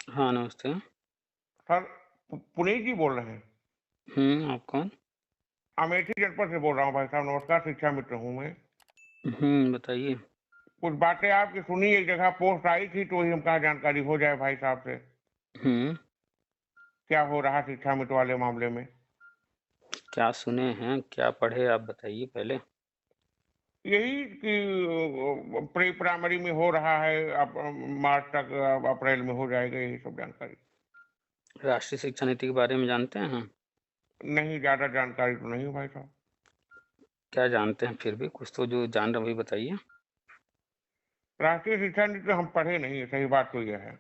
हाँ, नमस्ते। सर, पुनीत जी बोल रहे हैं? आप कौन? अमेठी जनपद से बोल रहा हूँ भाई साहब, नमस्कार, शिक्षा मित्र हूँ मैं। बताइए। कुछ बातें आपकी सुनी, एक जगह पोस्ट आई थी तो वही हम कहा जानकारी हो जाए भाई साहब से, हुँ, क्या हो रहा शिक्षा मित्र वाले मामले में। क्या सुने हैं, क्या पढ़े आप बताइए पहले? यही कि प्री प्राइमरी में हो रहा है, अब मार्च तक, अप्रैल में हो जाएगा, यही सब जानकारी। राष्ट्रीय शिक्षा नीति के बारे में जानते हैं? नहीं, ज्यादा जानकारी तो नहीं है भाई साहब। क्या जानते हैं फिर भी? कुछ तो जो जान रहे हैं वही बताइए। राष्ट्रीय शिक्षा नीति तो हम पढ़े नहीं है, सही बात तो यह है।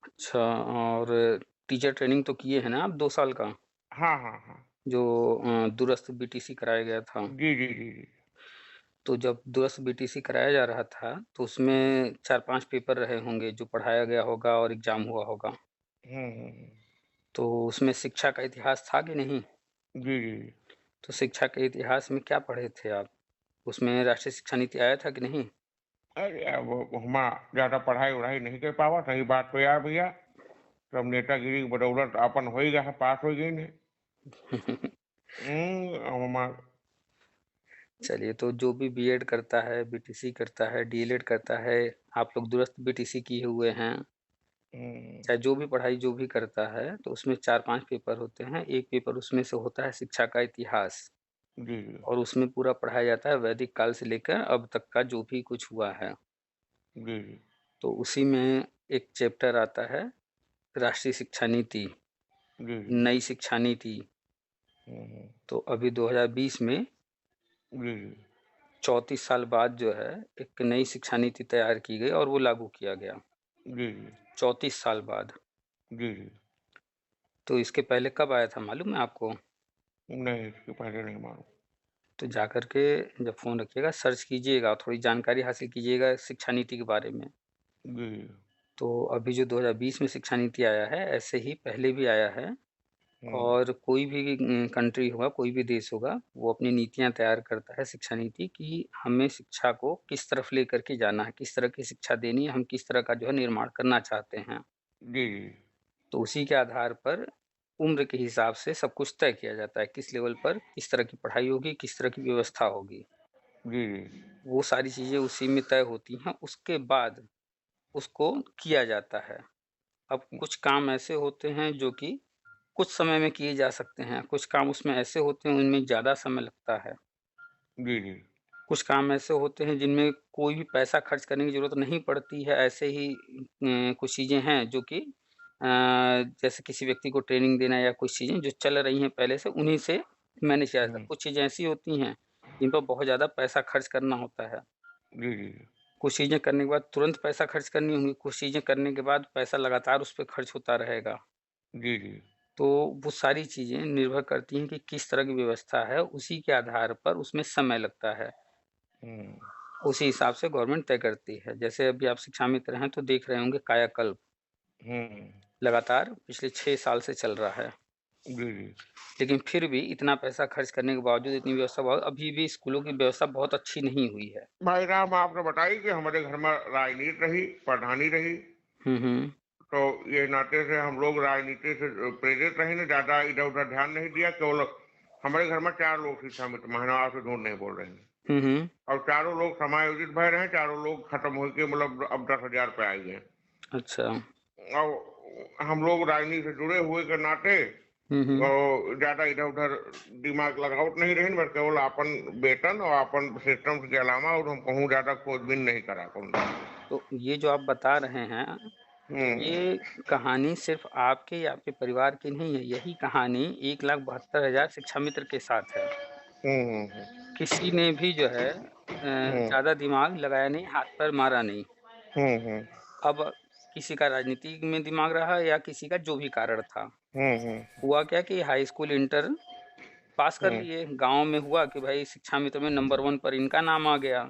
अच्छा और टीचर ट्रेनिंग तो किए हैं ना आप 2 साल का? हाँ हाँ हाँ। जो दूरस्थ बीटीसी कराया गया था। जी जी जी जी। तो जब दूरस्थ बीटीसी कराया जा रहा था, तो उसमें 4-5 पेपर रहे होंगे जो पढ़ाया गया होगा और एग्ज़ाम हुआ होगा। हम्म। तो उसमें शिक्षा का इतिहास था कि नहीं? जी जी जी। तो शिक्षा के इतिहास में क्या पढ़े थे आप? उसमें राष्ट्रीय शिक्षा नीति आया था कि नहीं? अरे यार, वो हमा ज्यादा पढ़ाई वढ़ाई नहीं कर पावा, सही बात तो यार भैया। सब नेतागिरी की बदौलत अपन हो ही गया है, पास हो गई ने। हमा। चलिए, तो जो भी बीएड करता है, बीटीसी करता है, डीएलएड करता है, आप लोग दूरस्थ बीटीसी किए हुए हैं, हम्म। चाहे जो भी पढ़ाई जो भी करता है, तो उसमें 4-5 पेपर होते हैं। एक पेपर उसमें से होता है शिक्षा का इतिहास जी जी और उसमें पूरा पढ़ाया जाता है वैदिक काल से लेकर अब तक का जो भी कुछ हुआ है। जी जी तो उसी में एक चैप्टर आता है राष्ट्रीय शिक्षा नीति, जी जी। नई शिक्षा नीति। हम्म। तो अभी 2020 में जी जी 34 साल बाद जो है एक नई शिक्षा नीति तैयार की गई और वो लागू किया गया, जी जी 34 साल बाद। जी जी। तो इसके पहले कब आया था मालूम है आपको? नहीं, इसके पहले नहीं मालूम। तो जाकर के जब फ़ोन रखिएगा सर्च कीजिएगा, थोड़ी जानकारी हासिल कीजिएगा शिक्षा नीति के बारे में। जी। तो अभी जो 2020 में शिक्षा नीति आया है, ऐसे ही पहले भी आया है हम्म। और कोई भी कंट्री होगा, कोई भी देश होगा, वो अपनी नीतियाँ तैयार करता है शिक्षा नीति कि हमें शिक्षा को किस तरफ लेकर के जाना है, किस तरह की शिक्षा देनी है, हम किस तरह का जो है निर्माण करना चाहते हैं। जी जी तो उसी के आधार पर उम्र के हिसाब से सब कुछ तय किया जाता है, किस लेवल पर किस तरह की पढ़ाई होगी, किस तरह की व्यवस्था होगी। जी जी। वो सारी चीज़ें उसी में तय होती हैं, उसके बाद उसको किया जाता है। अब कुछ काम ऐसे होते हैं जो कि कुछ समय में किए जा सकते हैं, कुछ काम उसमें ऐसे होते हैं उनमें ज़्यादा समय लगता है। जी जी। कुछ काम ऐसे होते हैं जिनमें कोई भी पैसा खर्च करने की ज़रूरत नहीं पड़ती है, ऐसे ही कुछ चीज़ें हैं जो कि जैसे किसी व्यक्ति को ट्रेनिंग देना या कुछ चीज़ें जो चल रही हैं पहले से उन्हीं से मैनेज किया जाता है। हम्म। कुछ चीज़ें ऐसी होती हैं जिन पर बहुत ज़्यादा पैसा खर्च करना होता है। जी जी कुछ चीज़ें करने के बाद तुरंत पैसा खर्च करनी होंगी, कुछ चीज़ें करने के बाद पैसा लगातार उस पे खर्च होता रहेगा। जी जी। तो वो सारी चीज़ें निर्भर करती हैं कि किस तरह की व्यवस्था है, उसी के आधार पर उसमें समय लगता है। हम्म। उसी हिसाब से गवर्नमेंट तय करती है। जैसे अभी आप शिक्षा मित्र हैं तो देख रहे होंगे कायाकल्प हम्म। लगातार पिछले 6 साल से चल रहा है। जी जी। लेकिन फिर भी इतना पैसा खर्च करने के बावजूद, इतनी व्यवस्था अभी भी स्कूलों की व्यवस्था बहुत अच्छी नहीं हुई है। भाई साहब, आपने बताई कि हमारे घर में राजनीति रही, प्रधानी रही, हुँ। तो ये नाते से हम लोग राजनीति से प्रेरित रहे ने, ज्यादा इधर उधर ध्यान नहीं दिया। केवल हमारे घर में 4 लोग शिक्षा मित्र, महीना से झूठ नहीं बोल रहे हैं। हुँ। और चारों लोग समायोजित भय रहे, चारों लोग खत्म होके मतलब अब 10,000 पे आई हैं। अच्छा। और हम लोग राजनीति से जुड़े हुए के नाते हुँ। और ज्यादा इधर उधर दिमाग लगावट नहीं रही, बस केवल अपन वेतन और अपन सिस्टम के अलावा और हम कहूँ ज्यादा खोजबीन नहीं करा कौन। तो ये जो आप बता रहे हैं, हम्म। ये कहानी सिर्फ़ आपके या आपके परिवार की नहीं है, यही कहानी 1,72,000 शिक्षा मित्र के साथ है। हम्म। किसी ने भी जो है हम्म। ज़्यादा दिमाग लगाया नहीं, हाथ पैर मारा नहीं। हम्म। अब किसी का राजनीति में दिमाग रहा या किसी का जो भी कारण था। हम्म। हुआ क्या कि हाई स्कूल, इंटर पास कर हम्म। लिए। गाँव में हुआ कि भाई शिक्षा मित्र में नंबर 1 पर इनका नाम आ गया।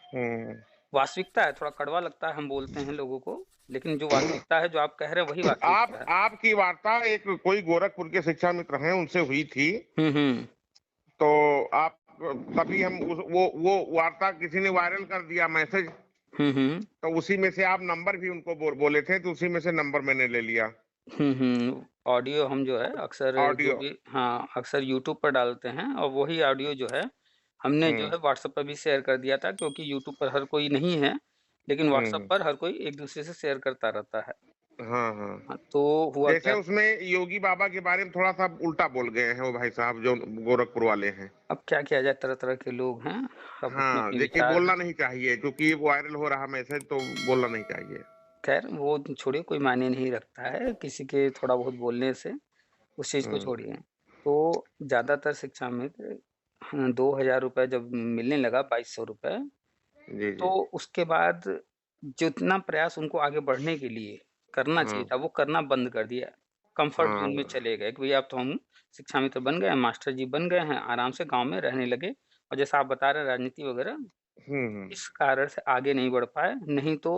हम्म। वास्तविकता है, थोड़ा कड़वा लगता है हम बोलते हैं लोगों को, लेकिन जो वास्तविकता है, जो आप कह रहे हैं वही वास्तविकता है। आपकी वार्ता एक कोई गोरखपुर के शिक्षा मित्र हैं उनसे हुई थी, हुँ। तो आप तभी हम वो वार्ता किसी ने वायरल कर दिया, मैसेज। हुँ, हुँ। तो उसी में से आप नंबर भी उनको बोले थे, तो उसी में से नंबर मैंने ले लिया। हुँ, हुँ। ऑडियो हम जो है अक्सर जो ऑडियो। भी हाँ, अक्सर यूट्यूब पर डालते हैं और वही ऑडियो जो है, हमने जो हुँ, है व्हाट्सएप पर भी शेयर कर दिया था क्योंकि यूट्यूब पर हर कोई नहीं है, लेकिन हुँ, व्हाट्सएप हुँ। पर हर कोई एक-दूसरे से शेयर करता रहता है। हाँ, हाँ। हाँ, तो हुआ जैसे क्या उसमें योगी बाबा के बारे में थोड़ा-सा उल्टा बोल गए हैं वो भाई साहब जो गोरखपुर वाले हैं। अब क्या किया जाए तरह-तरह के लोग हैं, अब हाँ, अपने-अपने देखिए विचार बोलना हैं। नहीं चाहिए क्योंकि वायरल हो रहा मैसेज तो बोलना नहीं चाहिए। ख़ैर वो छोड़िए कोई मायने नहीं रखता है, किसी के थोड़ा बहुत बोलने से, उस चीज़ को हुँ। छोड़िए। तो ज़्यादातर शिक्षा मित्र हाँ, ₹2000 जब मिलने लगा ₹2200 जी, तो जी। उसके बाद जितना प्रयास उनको आगे बढ़ने के लिए करना हाँ, चाहिए था, वो करना बंद कर दिया। कम्फ़र्ट ज़ोन में हाँ। चले गए कि भई अब तो हम शिक्षा मित्र बन गए हैं, मास्टर जी बन गए हैं, आराम से गाँव में रहने लगे और जैसा आप बता रहे हैं राजनीति वग़ैरह, हुँ, हुँ। इस कारण से आगे नहीं बढ़ पाए, नहीं तो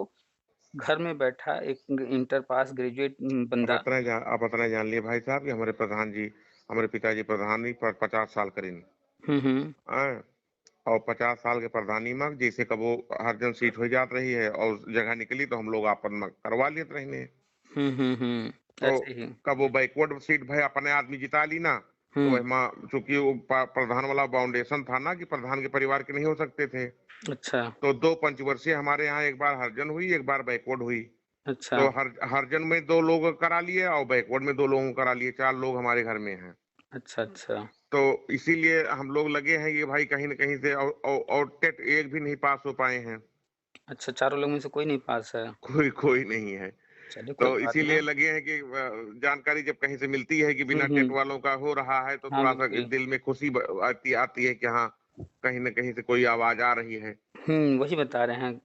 घर में बैठा एक इंटर पास ग्रेजुएट बंदा आप इतना जान लिए भाई साहब कि हमारे प्रधान जी, हमारे पिताजी प्रधान ही प 50 साल करीन, हुँ, हुँ। हैं? और 50 साल के प्रधानी में जैसे कबो हर जन सीट हो जात रही है और जगह निकली तो हम लोग आपन में करवा लेत रहिने। हुँ, हुँ, हुँ। तो ऐसे ही। कब वो बैकवर्ड सीट भाई अपने आदमी जिता ली ना, तो हुँ, वहमा चूँकि वो प्रधान वाला बाउंडेशन था ना कि प्रधान के परिवार के नहीं हो सकते थे। अच्छा, तो 2 पंचवर्षीय हमारे यहाँ एक बार हरजन हुई, एक बार बैकवर्ड हुई। अच्छा, तो हरजन में 2 लोग करा लिए और बैकवर्ड में 2 लोगों को करा लिए, 4 लोग हमारे घर में हैं। अच्छा, अच्छा। तो इसीलिए हम लोग लगे हैं ये भाई कहीं न कहीं से और टेट एक भी नहीं पास हो पाए हैं। अच्छा, चारों लोग में से कोई नहीं पास है। कोई कोई नहीं है। चलिए कोई तो बात इसीलिए नहीं। लगे हैं कि जानकारी जब कहीं से मिलती है कि हुँ, बिना टेट हुँ। वालों का हो रहा है तो हाँ, थोड़ा-सा बिल्कुल। दिल में खुशी आती आती है कि हाँ, कहीं न कहीं से कोई आवाज़ आ रही है। हुँ, वही बता रहे हैं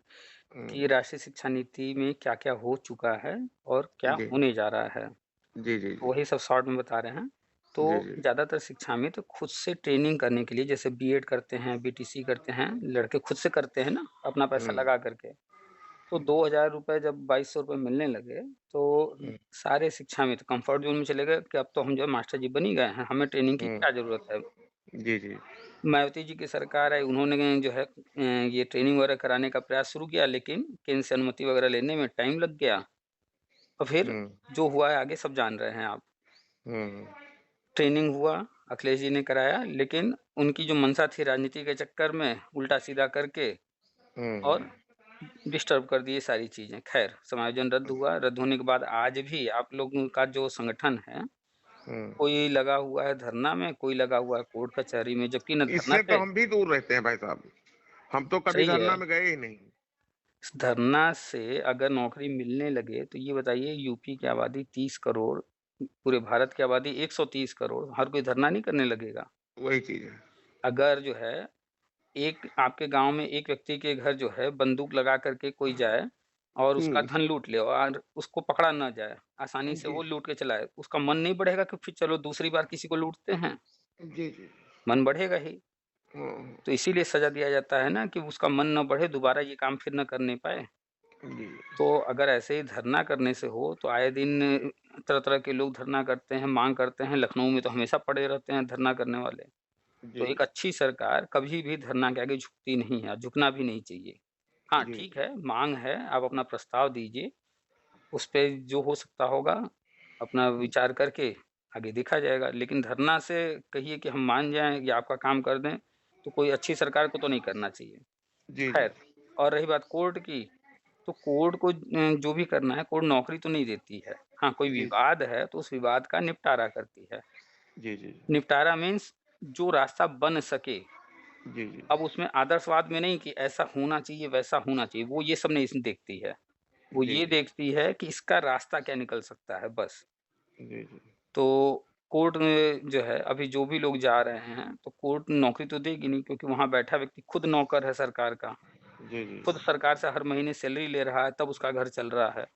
हुँ, कि राष्ट्रीय शिक्षा नीति में क्या-क्या हो चुका है और क्या जी। होने जा रहा है। जी, जी, तो जी। वही सब शॉर्ट में बता रहे हैं। तो जी, जी। ज़्यादातर शिक्षा में तो खुद से ट्रेनिंग करने के लिए जैसे बीएड करते हैं, बीटीसी करते हैं, लड़के खुद से करते हैं ना, अपना पैसा हुँ, लगा कर के। तो ₹2000 जब ₹2200 मिलने लगे, तो हुँ, सारे शिक्षा मित्र कम्फर्ट ज़ोन में चले गए कि अब तो हम जो है मास्टर जी बन ही गए हैं, हमें ट्रेनिंग की हुँ। क्या ज़रूरत है। जी, जी। मायावती जी की सरकार आई, उन्होंने जो है ये ट्रेनिंग वगैरह कराने का प्रयास शुरू किया, लेकिन केंद्र से अनुमति वगैरह लेने में टाइम लग गया और फिर हुँ, जो हुआ है आगे सब जान रहे हैं आप। हुँ, ट्रेनिंग हुआ, अखिलेश जी ने कराया, लेकिन उनकी जो मंशा थी राजनीति के चक्कर में उल्टा-सीधा करके हुँ, और हुँ, डिस्टर्ब कर दिए सारी चीज़ें। ख़ैर समायोजन रद्द हुआ, रद्द होने के बाद आज भी आप लोगों का जो संगठन है, हुँ। कोई लगा हुआ है धरना में, कोई लगा हुआ है कोर्ट कचहरी में, जबकि ना धरना इससे तो पे हम भी दूर रहते हैं भाई साहब। हम तो कभी सही है। धरना में गए ही नहीं। इस धरना से अगर नौकरी मिलने लगे, तो ये बताइए यूपी की आबादी 30 करोड़, पूरे भारत की आबादी 130 करोड़, हर कोई धरना नहीं करने लगेगा। वही चीज़ है। अगर जो है एक आपके गाँव में एक व्यक्ति के घर जो है बंदूक लगा कर के कोई जाए और उसका हुँ। धन लूट ले और उसको पकड़ा ना जाए, आसानी से जी। वो लूट के चला आए, उसका मन नहीं बढ़ेगा कि फिर चलो दूसरी बार किसी को लूटते हैं, जी, जी। मन बढ़ेगा ही। हुँ, तो इसीलिए सज़ा दिया जाता है ना कि उसका मन ना बढ़े, दोबारा ये काम फिर ना करने पाए। जी। तो अगर ऐसे ही धरना करने से हो, तो आए दिन तरह-तरह के लोग धरना करते हैं, माँग करते हैं, लखनऊ में तो हमेशा पड़े रहते हैं धरना करने वाले। तो जी, एक जी। अच्छी सरकार कभी भी धरना के आगे झुकती नहीं है, झुकना भी नहीं चाहिए। हाँ, जी, ठीक जी। है, माँग है, आप अपना प्रस्ताव दीजिए, उस पे जो हो सकता होगा, अपना विचार करके आगे देखा जाएगा। लेकिन धरना से कहिए कि हम मान जाएँ या आपका काम कर दें, तो कोई अच्छी सरकार को तो नहीं करना चाहिए। जी, जी। खैर और रही बात कोर्ट की, तो कोर्ट को जो भी करना है, कोर्ट नौकरी तो नहीं देती है। हाँ, कोई जी, जी। विवाद है, तो उस विवाद का निपटारा करती है। जी, जी। निपटारा मीन्स जो रास्ता बन सके। जी, जी। अब उसमें आदर्शवाद में नहीं कि ऐसा होना चाहिए, वैसा होना चाहिए, वो ये सब नहीं इसमें देखती है। वो जी, ये जी। देखती है कि इसका रास्ता क्या निकल सकता है, बस। जी, जी। तो कोर्ट में जो है, अभी जो भी लोग जा रहे हैं, तो कोर्ट नौकरी तो देगी नहीं क्योंकि वहाँ बैठा व्यक्ति खुद नौकर है सरकार का। जी, जी। खुद सरकार से हर महीने सैलरी ले रहा है, तब उसका घर चल रहा है।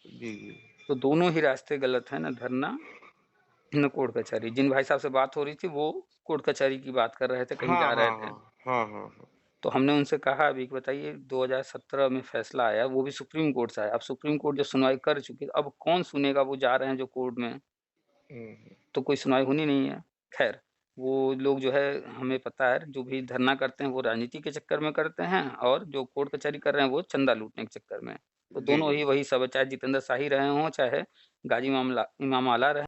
जी, जी। तो दोनों ही रास्ते गलत हैं, ना धरना, ना कोर्ट कचहरी। जिन भाई साहब से बात हो रही थी, वो कोर्ट कचहरी की बात कर रहे थे, कहीं हाँ, जा रहे हाँ, थे। हाँ। हाँ, हाँ, हाँ। तो हमने उनसे कहा अभी कि बताइए 2017 में फैसला आया, वो भी सुप्रीम कोर्ट से आया। अब सुप्रीम कोर्ट जो सुनवाई कर चुकी है, अब कौन सुनेगा वो जा रहे हैं जो कोर्ट में, हुँ, हुँ। तो कोई सुनवाई होनी नहीं है। ख़ैर, वो लोग जो है हमें पता है जो भी धरना करते हैं वो राजनीति के चक्कर में करते हैं और जो कोर्ट कचहरी कर रहे हैं वो चंदा लूटने के चक्कर में। तो जी, दोनों जी। ही वही सब है, चाहे जितेंद्र शाही रहे हों, चाहे गाजी इमाम आला रहे